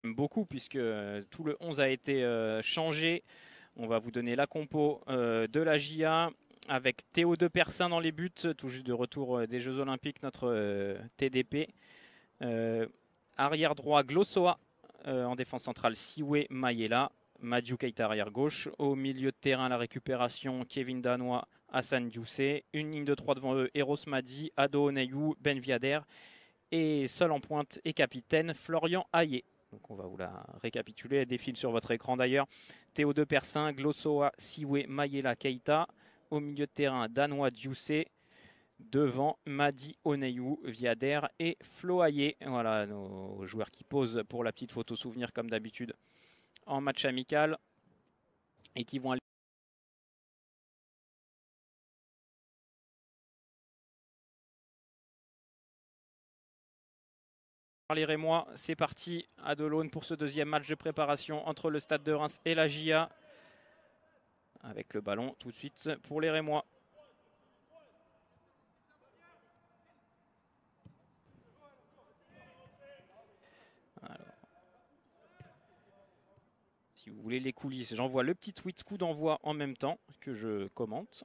beaucoup puisque tout le 11 a été changé. On va vous donner la compo de la JA avec Théo de Persin dans les buts, tout juste de retour des Jeux Olympiques, notre TDP. Arrière droit, Glossoa. En défense centrale, Siwe Mayela. Madiou Keita arrière gauche. Au milieu de terrain, la récupération, Kevin Danois, Hassan Diousé. Une ligne de 3 devant eux, Eros Madi, Ado Onayou, Ben Viader. Et seul en pointe et capitaine, Florian Hayé. Donc on va vous la récapituler, elle défile sur votre écran d'ailleurs. Théo de Persin, Glossoa, Siwe, Mayela, Keita. Au milieu de terrain, Danois, Diousé. Devant, Madi, Onayou, Viader et Flo Hayé. Voilà nos joueurs qui posent pour la petite photo souvenir comme d'habitude en match amical et qui vont aller les Rémois. C'est parti à Delaune pour ce deuxième match de préparation entre le Stade de Reims et la JA. Avec le ballon tout de suite pour les Rémois. Alors, si vous voulez les coulisses, j'envoie le petit tweet coup d'envoi en même temps que je commente.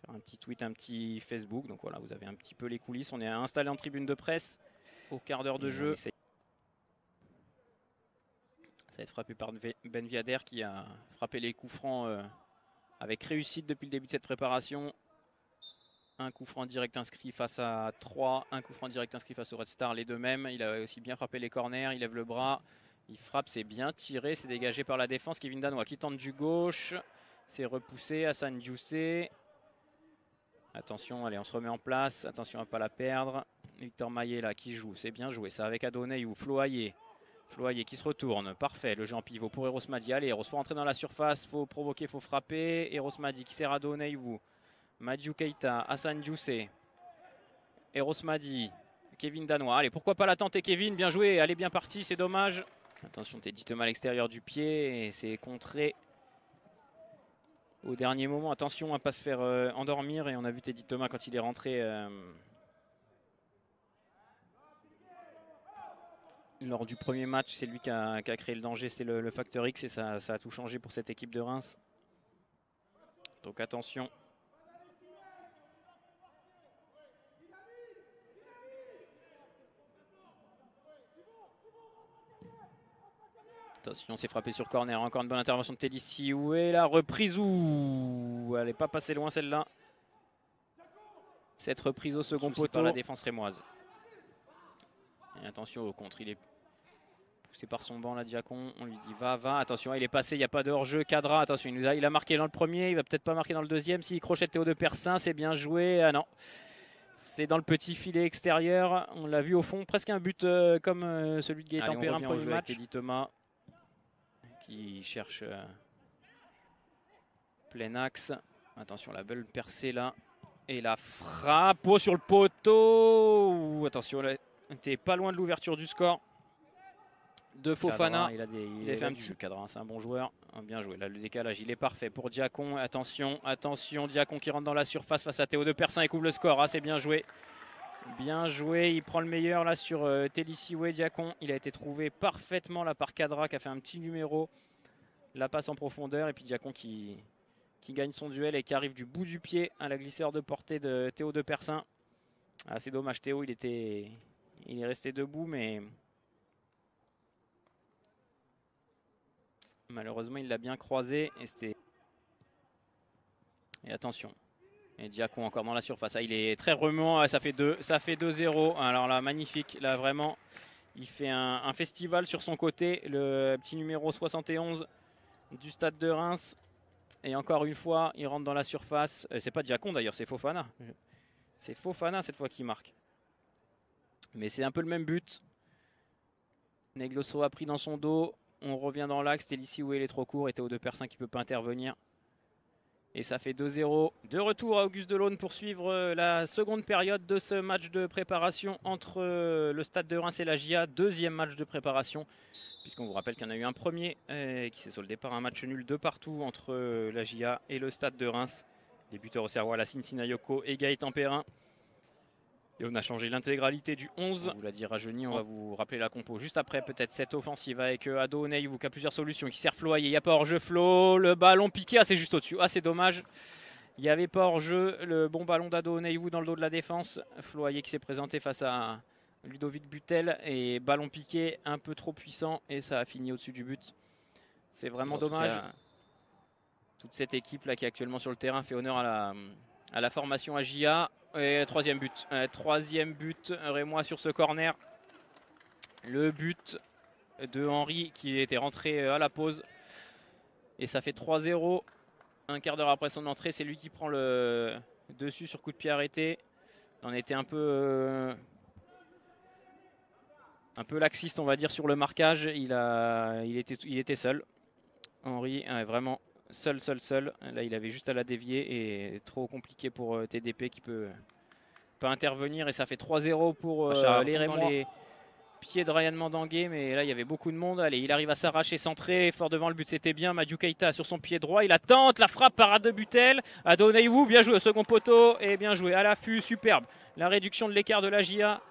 Faire un petit tweet, un petit Facebook. Donc voilà, vous avez un petit peu les coulisses. On est installé en tribune de presse au quart d'heure de jeu. Ça va être frappé par Ben Viader qui a frappé les coups francs avec réussite depuis le début de cette préparation. Un coup franc direct inscrit face à 3, un coup franc direct inscrit face au Red Star, les deux mêmes. Il a aussi bien frappé les corners, il lève le bras, il frappe, c'est bien tiré, c'est dégagé par la défense. Kevin Danois qui tente du gauche, c'est repoussé, Hassan Diousé. Attention, allez, on se remet en place, attention à ne pas la perdre. Victor Maillet là qui joue, c'est bien joué, ça avec Adonay ou Flo Hayé. Flo Hayé qui se retourne, parfait, le jeu en pivot pour Eros Madi. Allez, Eros, faut rentrer dans la surface, faut provoquer, faut frapper. Eros Madi qui sert à Adonay ou Madiou Keita, Hassan Diousé, Eros Madi, Kevin Danois. Allez, pourquoi pas la tenter, Kevin, bien joué, elle est bien partie, c'est dommage. Attention, Teddy Thomas à l'extérieur du pied et c'est contré au dernier moment. Attention à ne pas se faire endormir et on a vu Teddy Thomas quand il est rentré lors du premier match, c'est lui qui a créé le danger, c'est le facteur X et ça a tout changé pour cette équipe de Reims. Donc attention. Attention, c'est frappé sur corner. Encore une bonne intervention de Teddy. Où est la reprise? Ouh, elle n'est pas passée loin celle-là. Cette reprise au second poteau par la défense rémoise. Et attention au contre, il est poussé par son banc là, Diacon. On lui dit va, va. Attention, il est passé, il n'y a pas de hors-jeu. Cadra, attention, il a marqué dans le premier, il va peut-être pas marquer dans le deuxième. S'il crochette Théo de Persin, c'est bien joué. Ah non, c'est dans le petit filet extérieur. On l'a vu au fond, presque un but comme celui de Gaëtan Perrin pour le match. Teddy Thomas qui cherche plein axe. Attention, la belle percée là. Et la frappe sur le poteau. Attention, là, t'es pas loin de l'ouverture du score. De Fofana. Il a fait un petit cadre, c'est un bon joueur. Bien joué. Là, le décalage, il est parfait pour Diacon. Attention, attention. Diacon qui rentre dans la surface face à Théo de Persin et couvre le score. Ah, c'est bien joué. Bien joué. Il prend le meilleur là sur Télisiwe. Diacon. Il a été trouvé parfaitement là par Cadra qui a fait un petit numéro. La passe en profondeur. Et puis Diacon qui gagne son duel et qui arrive du bout du pied à la glisseur de portée de Théo de Persin. Ah, c'est dommage. Théo, il est resté debout, mais malheureusement, il l'a bien croisé et c'était. Et attention. Et Diacon encore dans la surface. Ah, il est très remuant. Ça fait 2-0. Alors là, magnifique. Là, vraiment, il fait un festival sur son côté. Le petit numéro 71 du Stade de Reims. Et encore une fois, il rentre dans la surface. C'est pas Diacon d'ailleurs, c'est Fofana. C'est Fofana cette fois qui marque. Mais c'est un peu le même but. Negloso a pris dans son dos. On revient dans l'axe. Télisiwe, il est trop court. Et Théo de Persin qui ne peut pas intervenir. Et ça fait 2-0. De retour à Auguste Delaune pour suivre la seconde période de ce match de préparation entre le Stade de Reims et la JA. Deuxième match de préparation, puisqu'on vous rappelle qu'il y en a eu un premier qui s'est soldé par un match nul de partout entre la JA et le Stade de Reims. Les buteurs au Serrois, Lassine Sinayoko et Gaëtan Perrin. Et on a changé l'intégralité du 11. On vous l'a dit rajeuni, on va vous rappeler la compo juste après. Peut-être cette offensive avec Ado Oneiwu qui a plusieurs solutions, qui sert Flo. Il n'y a pas hors-jeu Flo. Le ballon piqué, c'est juste au-dessus. C'est dommage. Il n'y avait pas hors-jeu. Le bon ballon d'Ado Oneiwu dans le dos de la défense. Flo qui s'est présenté face à Ludovic Butel. Et ballon piqué un peu trop puissant. Et ça a fini au-dessus du but. C'est vraiment dommage. Toute cette équipe là qui est actuellement sur le terrain fait honneur à la formation AJA. Et troisième but. Rémois sur ce corner. Le but de Henry qui était rentré à la pause. Et ça fait 3-0. Un quart d'heure après son entrée, c'est lui qui prend le dessus sur coup de pied arrêté. On était un peu laxiste, on va dire, sur le marquage. Il était seul. Henry, vraiment seul. Là, il avait juste à la dévier et trop compliqué pour TDP qui peut pas intervenir. Et ça fait 3-0 pour les Rémois. Les pieds de Ryan Mandangué, mais là, il y avait beaucoup de monde. Allez, il arrive à s'arracher, centré, fort devant le but, c'était bien. Madiou Keita sur son pied droit, il attente, la frappe, parade de Butel. Ado Oneiwu, bien joué au second poteau et bien joué à l'affût, superbe. La réduction de l'écart de la GIA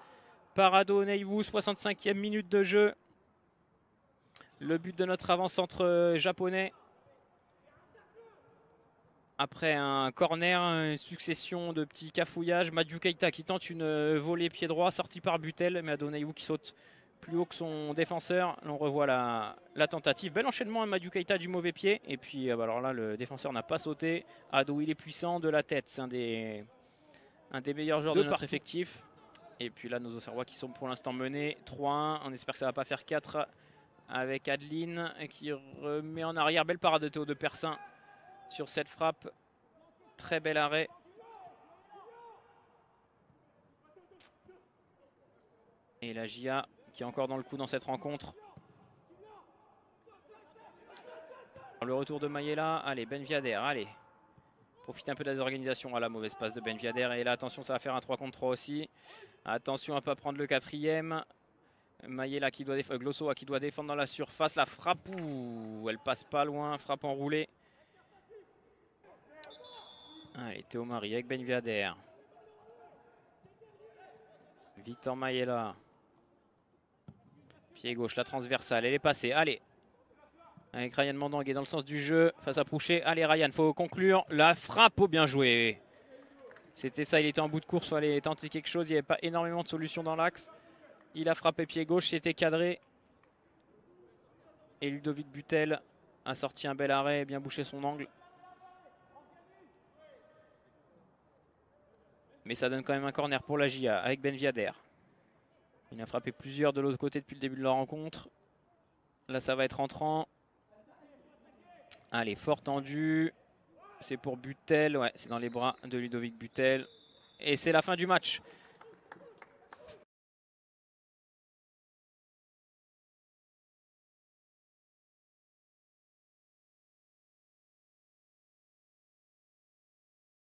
par Ado Oneiwu, 65e minute de jeu. Le but de notre avant-centre japonais. Après un corner, une succession de petits cafouillages. Madiou Keita qui tente une volée pied droit, sortie par Butel, mais Ado Oneiwu qui saute plus haut que son défenseur. Là, on revoit la tentative. Bel enchaînement à Madiou Keita du mauvais pied. Et puis alors là, le défenseur n'a pas sauté. Ado, il est puissant de la tête. C'est un des meilleurs joueurs de notre effectif. Et puis là, nos Auxerrois qui sont pour l'instant menés 3-1. On espère que ça ne va pas faire 4 avec Adeline qui remet en arrière. Belle parade de Théo de Persin sur cette frappe. Très bel arrêt. Et la GIA qui est encore dans le coup dans cette rencontre. Le retour de Mayela. Allez, Ben Viader, allez. Profite un peu de la désorganisation. La mauvaise passe de Ben Viader. Et là, attention, ça va faire un 3 contre 3 aussi. Attention à ne pas prendre le quatrième. Mayela qui doit défendre. Glosso qui doit défendre dans la surface. La frappe, elle passe pas loin. Frappe enroulée. Allez, Théo Marie avec Ben Viader. Victor Mayela. Pied gauche, la transversale, elle est passée. Allez. Avec Ryan Mandangué dans le sens du jeu. Face à Prouchet. Allez, Ryan, faut conclure. La frappe, bien joué. C'était ça, il était en bout de course. Il fallait tenter quelque chose. Il n'y avait pas énormément de solutions dans l'axe. Il a frappé pied gauche, c'était cadré. Et Ludovic Butel a sorti un bel arrêt et bien bouché son angle. Mais ça donne quand même un corner pour la GIA avec Ben Viader. Il a frappé plusieurs de l'autre côté depuis le début de la rencontre. Là, ça va être entrant. Allez, fort tendu. C'est pour Butel. Ouais, c'est dans les bras de Ludovic Butel. Et c'est la fin du match.